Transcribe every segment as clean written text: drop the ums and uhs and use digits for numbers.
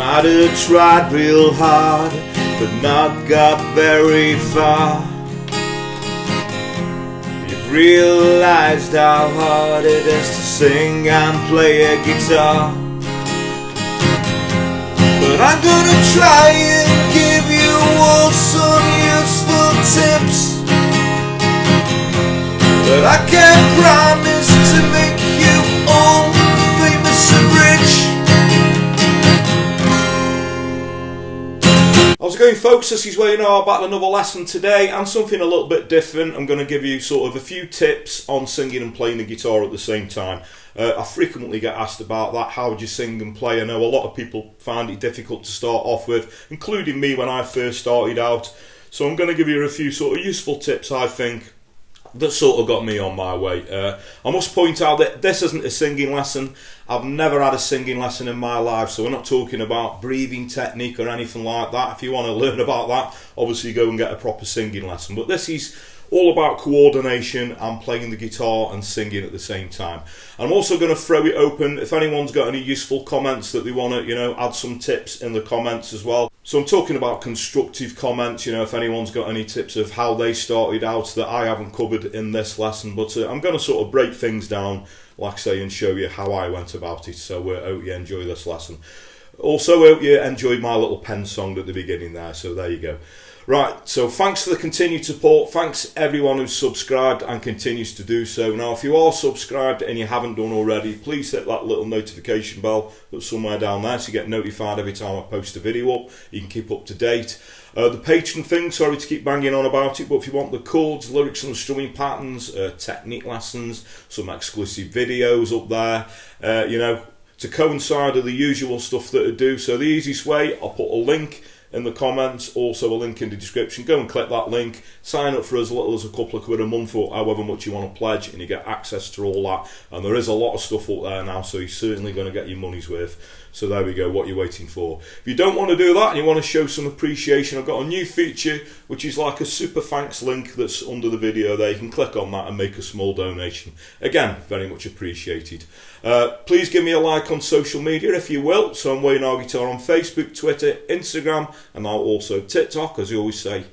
might have tried real hard, but not got very far. You've realized how hard it is to sing and play a guitar. But I'm gonna try and give you all some useful tips, but I can't promise to make you all famous and rich. How's it going, folks? This is where you know about another lesson today, and something a little bit different. I'm going to give you sort of a few tips on singing and playing the guitar at the same time. I frequently get asked about that. How would you sing and play? I know a lot of people find it difficult to start off with, including me when I first started out. So I'm going to give you a few sort of useful tips, I think, that sort of got me on my way. I must point out that this isn't a singing lesson. I've never had a singing lesson in my life, so we're not talking about breathing technique or anything like that. If you want to learn about that, obviously go and get a proper singing lesson. But this is all about coordination and playing the guitar and singing at the same time. I'm also going to throw it open if anyone's got any useful comments that they want to, add some tips in the comments as well. So I'm talking about constructive comments, if anyone's got any tips of how they started out that I haven't covered in this lesson. But I'm going to sort of break things down, like I say, and show you how I went about it. So I hope you enjoy this lesson. Also, hope you enjoyed my little pen song at the beginning there. So there you go. Right, so thanks for the continued support. Thanks everyone who's subscribed and continues to do so. Now, if you are subscribed and you haven't done already, please hit that little notification bell that's somewhere down there so you get notified every time I post a video up. You can keep up to date. The Patreon thing, sorry to keep banging on about it, but if you want the chords, lyrics and strumming patterns, technique lessons, some exclusive videos up there, to coincide with the usual stuff that I do. So the easiest way, I'll put a link in the comments, also a link in the description. Go and click that link, sign up for as little as a couple of quid a month or however much you want to pledge, and you get access to all that. And there is a lot of stuff up there now, so you're certainly going to get your money's worth. So there we go, what you're waiting for. If you don't want to do that and you want to show some appreciation, I've got a new feature which is like a super thanks link that's under the video there. You can click on that and make a small donation. Again, very much appreciated. Please give me a like on social media if you will. So I'm Wayne R Guitar on Facebook, Twitter, Instagram, and now also TikTok. As you always say,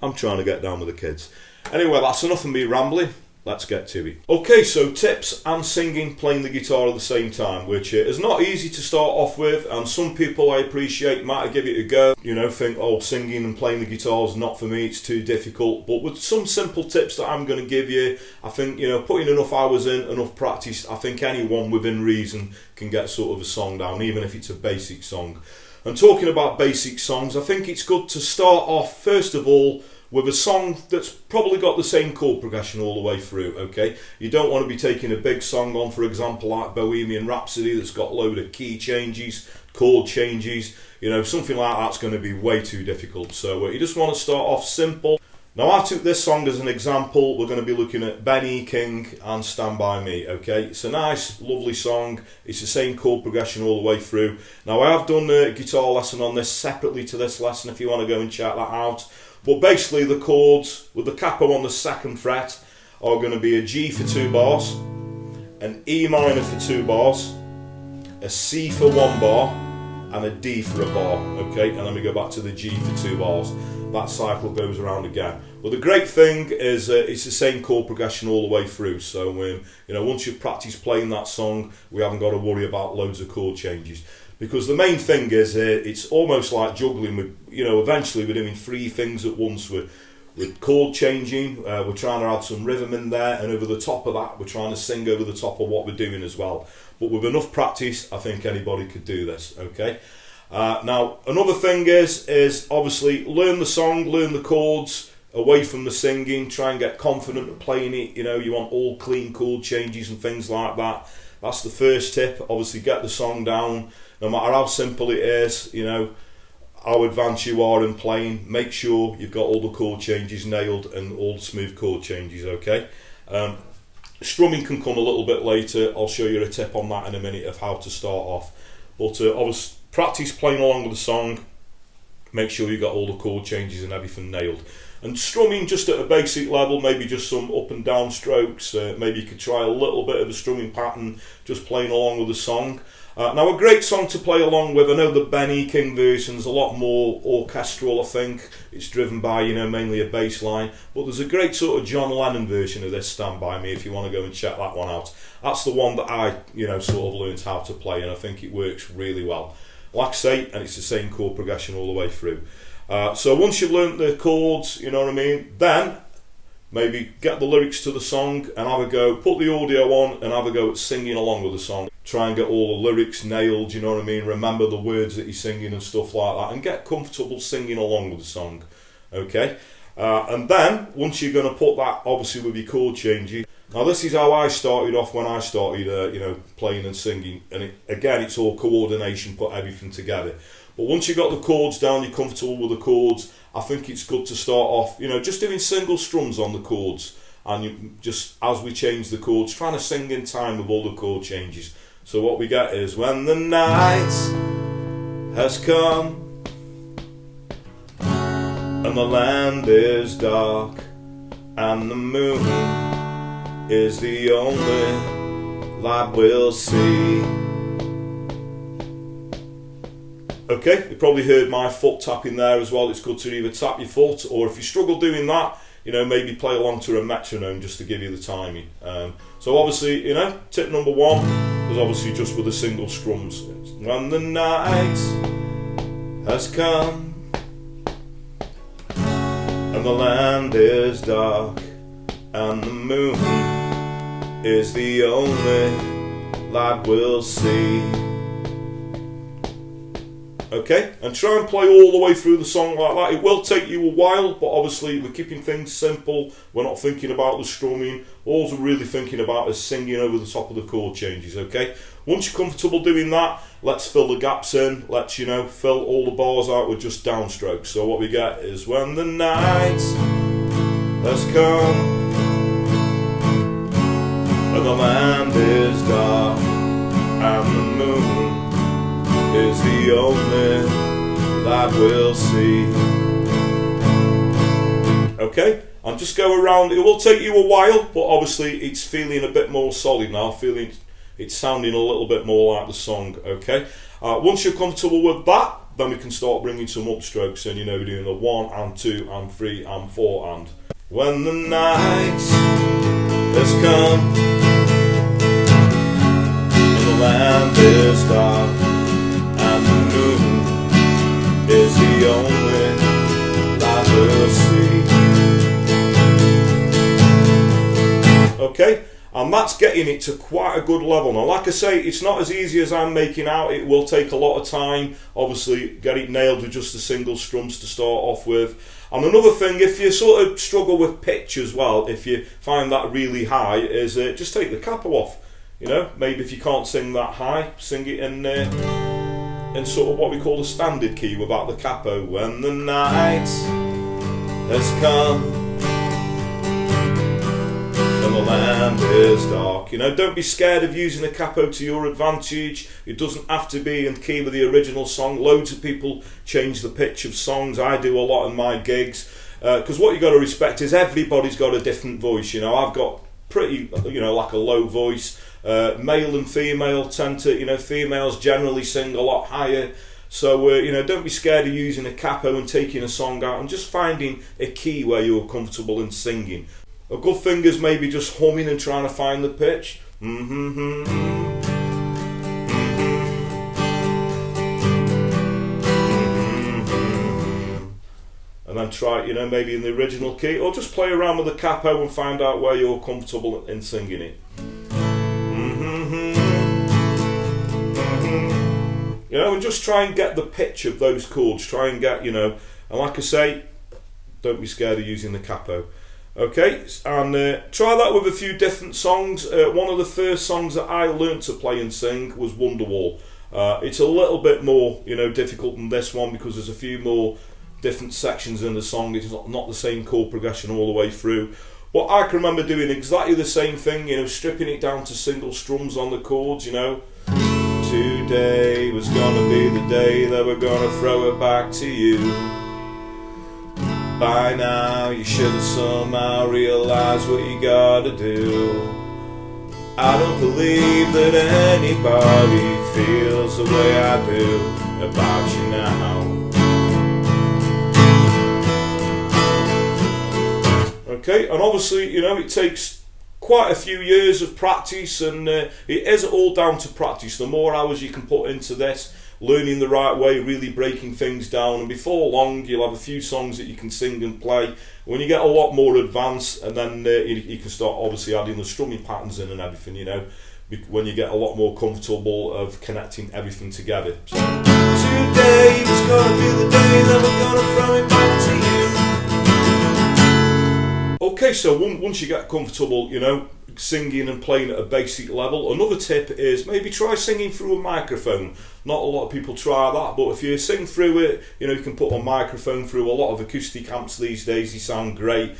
I'm trying to get down with the kids. Anyway, that's enough of me rambling. Let's get to it. Okay, so tips and singing, playing the guitar at the same time, which is not easy to start off with, and some people I appreciate might give it a go, think, oh, singing and playing the guitar is not for me, it's too difficult. But with some simple tips that I'm going to give you, I think, putting enough hours in, enough practice, I think anyone within reason can get sort of a song down, even if it's a basic song. And talking about basic songs, I think it's good to start off, first of all, with a song that's probably got the same chord progression all the way through, okay? You don't want to be taking a big song on, for example, like Bohemian Rhapsody, that's got a load of key changes, chord changes, something like that's going to be way too difficult. So you just want to start off simple. Now, I took this song as an example. We're going to be looking at Ben E. King and Stand By Me, okay? It's a nice, lovely song. It's the same chord progression all the way through. Now, I have done a guitar lesson on this separately to this lesson if you want to go and check that out. But basically the chords with the capo on the 2nd fret are going to be a G for 2 bars, an E minor for 2 bars, a C for 1 bar, and a D for a bar, okay? And then we go back to the G for 2 bars. That cycle goes around again. But the great thing is it's the same chord progression all the way through. So once you've practiced playing that song, we haven't got to worry about loads of chord changes. Because the main thing is it's almost like juggling with, eventually we're doing 3 things at once. With chord changing, we're trying to add some rhythm in there, and over the top of that, we're trying to sing over the top of what we're doing as well. But with enough practice, I think anybody could do this, okay? Now, another thing is obviously learn the song, learn the chords, away from the singing, try and get confident at playing it. You want all clean chord changes and things like that. That's the first tip. Obviously, get the song down. No matter how simple it is, how advanced you are in playing, make sure you've got all the chord changes nailed and all the smooth chord changes, okay? Strumming can come a little bit later. I'll show you a tip on that in a minute of how to start off. But obviously, practice playing along with the song. Make sure you've got all the chord changes and everything nailed. And strumming just at a basic level, maybe just some up and down strokes. Maybe you could try a little bit of a strumming pattern, just playing along with the song. Now, a great song to play along with. I know the Ben E. King version's a lot more orchestral, I think. It's driven by, mainly a bass line. But there's a great sort of John Lennon version of this, Stand By Me, if you want to go and check that one out. That's the one that I, sort of learned how to play, and I think it works really well. Like I say, and it's the same chord progression all the way through. So once you've learnt the chords, you know what I mean, then maybe get the lyrics to the song and have a go, put the audio on and have a go at singing along with the song. Try and get all the lyrics nailed, you know what I mean, remember the words that you're singing and stuff like that, and get comfortable singing along with the song, okay? And then, once you're going to put that, obviously, with your chord changes. Now, this is how I started off when I started, playing and singing, and again, it's all coordination, put everything together. But once you've got the chords down, you're comfortable with the chords, I think it's good to start off, just doing single strums on the chords, and you just, as we change the chords, trying to sing in time with all the chord changes. So what we get is, when the night has come and the land is dark and the moon is the only light we'll see. Okay, you probably heard my foot tapping there as well. It's good to either tap your foot, or if you struggle doing that, maybe play along to a metronome just to give you the timing. So obviously, tip number one is obviously just with the single strums. When the night has come and the land is dark and the moon is the only light we'll see. Okay, and try and play all the way through the song like that. It will take you a while, but obviously we're keeping things simple. We're not thinking about the strumming. All we're really thinking about is singing over the top of the chord changes, okay? Once you're comfortable doing that, let's fill the gaps in. Let's, fill all the bars out with just downstrokes. So what we get is, when the night has come and the land is dark and the moon is the only light we'll see. Okay, and just go around. It will take you a while, but obviously it's feeling a bit more solid now. Feeling it's sounding a little bit more like the song. Okay, once you're comfortable with that, then we can start bringing some upstrokes in. We're doing the 1 and 2 and 3 and 4 and. When the night has come and the land is dark and the moon is the only light we'll see. Okay, and that's getting it to quite a good level. Now, like I say, it's not as easy as I'm making out. It will take a lot of time. Obviously, get it nailed with just the single strums to start off with. And another thing, if you sort of struggle with pitch as well, if you find that really high, is just take the capo off. Maybe if you can't sing that high, sing it in sort of what we call the standard key without the capo. When the night has come and the land is dark. Don't be scared of using the capo to your advantage. It doesn't have to be in key with the original song. Loads of people change the pitch of songs. I do a lot in my gigs. Because what you got to respect is everybody's got a different voice. I've got pretty, like a low voice. Male and female tend to, females generally sing a lot higher. So, don't be scared of using a capo and taking a song out and just finding a key where you're comfortable in singing. A good thing is maybe just humming and trying to find the pitch. And then try, maybe in the original key, or just play around with the capo and find out where you're comfortable in singing it. And just try and get the pitch of those chords. Try and get, and like I say, don't be scared of using the capo. Okay, and try that with a few different songs. One of the first songs that I learnt to play and sing was Wonderwall. It's a little bit more, difficult than this one because there's a few more different sections in the song. It's not the same chord progression all the way through. But I can remember doing exactly the same thing, stripping it down to single strums on the chords, Today was gonna be the day that we're gonna throw it back to you. By now you should have somehow realised what you gotta do. I don't believe that anybody feels the way I do about you now. Okay, and obviously, you know, it takes quite a few years of practice, and it is all down to practice. The more hours you can put into this, learning the right way, really breaking things down, and before long you'll have a few songs that you can sing and play. When you get a lot more advanced, and then you can start obviously adding the strumming patterns in and everything, you know, when you get a lot more comfortable of connecting everything together. So, today is gonna be the day that we're gonna throw it back to you. Okay, so once you get comfortable, you know, singing and playing at a basic level, another tip is maybe try singing through a microphone. Not a lot of people try that, but if you sing through it, you know, you can put a microphone through. A lot of acoustic amps these days, they sound great.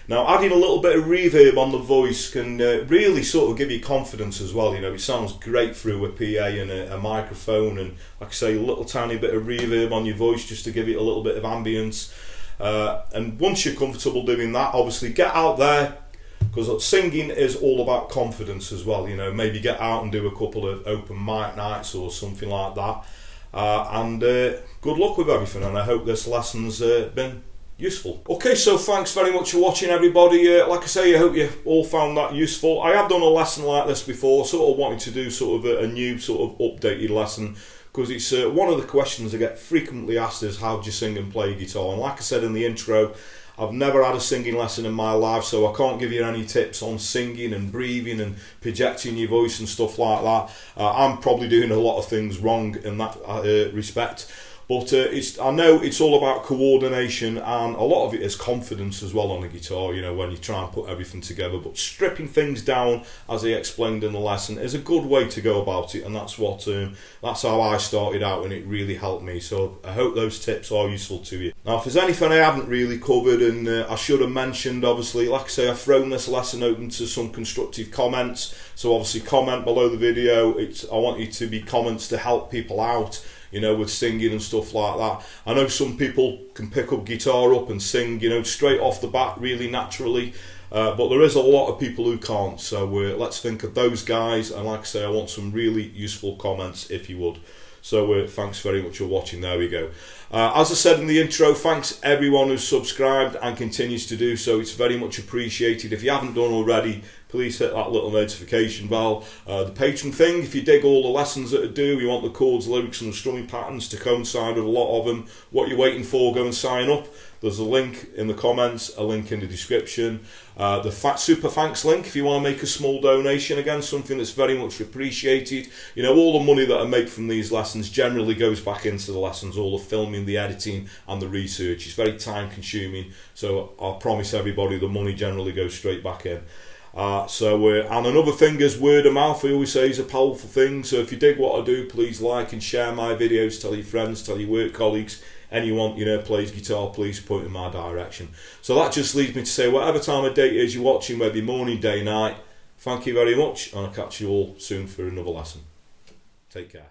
Now, adding a little bit of reverb on the voice can really sort of give you confidence as well. You know, it sounds great through a PA and a microphone, and like I say, a little tiny bit of reverb on your voice just to give it a little bit of ambience. And once you're comfortable doing that, obviously get out there, because singing is all about confidence as well. You know, maybe get out and do a couple of open mic nights or something like that. And good luck with everything, and I hope this lesson's been useful. Okay, so thanks very much for watching, everybody. Like I say, I hope you all found that useful. I have done a lesson like this before, sort of wanting to do sort of a new sort of updated lesson, because it's one of the questions I get frequently asked is, how do you sing and play guitar? And like I said in the intro, I've never had a singing lesson in my life, so I can't give you any tips on singing and breathing and projecting your voice and stuff like that. I'm probably doing a lot of things wrong in that respect. But I know it's all about coordination, and a lot of it is confidence as well on the guitar, you know, when you try and put everything together. But stripping things down, as I explained in the lesson, is a good way to go about it, and that's how I started out, and it really helped me. So I hope those tips are useful to you. Now, if there's anything I haven't really covered and I should have mentioned, obviously, like I say, I've thrown this lesson open to some constructive comments. So obviously comment below the video. I want you to be comments to help people out, you know, with singing and stuff like that. I know some people can pick up guitar up and sing, you know, straight off the bat really naturally, but there is a lot of people who can't, so let's think of those guys, and like I say, I want some really useful comments if you would. So thanks very much for watching. There we go. As I said in the intro, thanks everyone who's subscribed and continues to do so. It's very much appreciated. If you haven't done already, please hit that little notification bell. The patron thing, if you dig all the lessons that I do, you want the chords, lyrics and the strumming patterns to coincide with a lot of them, what you're waiting for, go and sign up. There's a link in the comments, a link in the description. The super thanks link if you want to make a small donation, again, something that's very much appreciated. You know, all the money that I make from these lessons generally goes back into the lessons, all the filming, the editing and the research. It's very time consuming, so I promise everybody the money generally goes straight back in. And another thing is word of mouth, I always say, is a powerful thing. So if you dig what I do, please like and share my videos, tell your friends, tell your work colleagues, anyone, you know, plays guitar, please point in my direction. So that just leads me to say, whatever time of day it is you're watching, whether morning, day, night, thank you very much, and I'll catch you all soon for another lesson. Take care.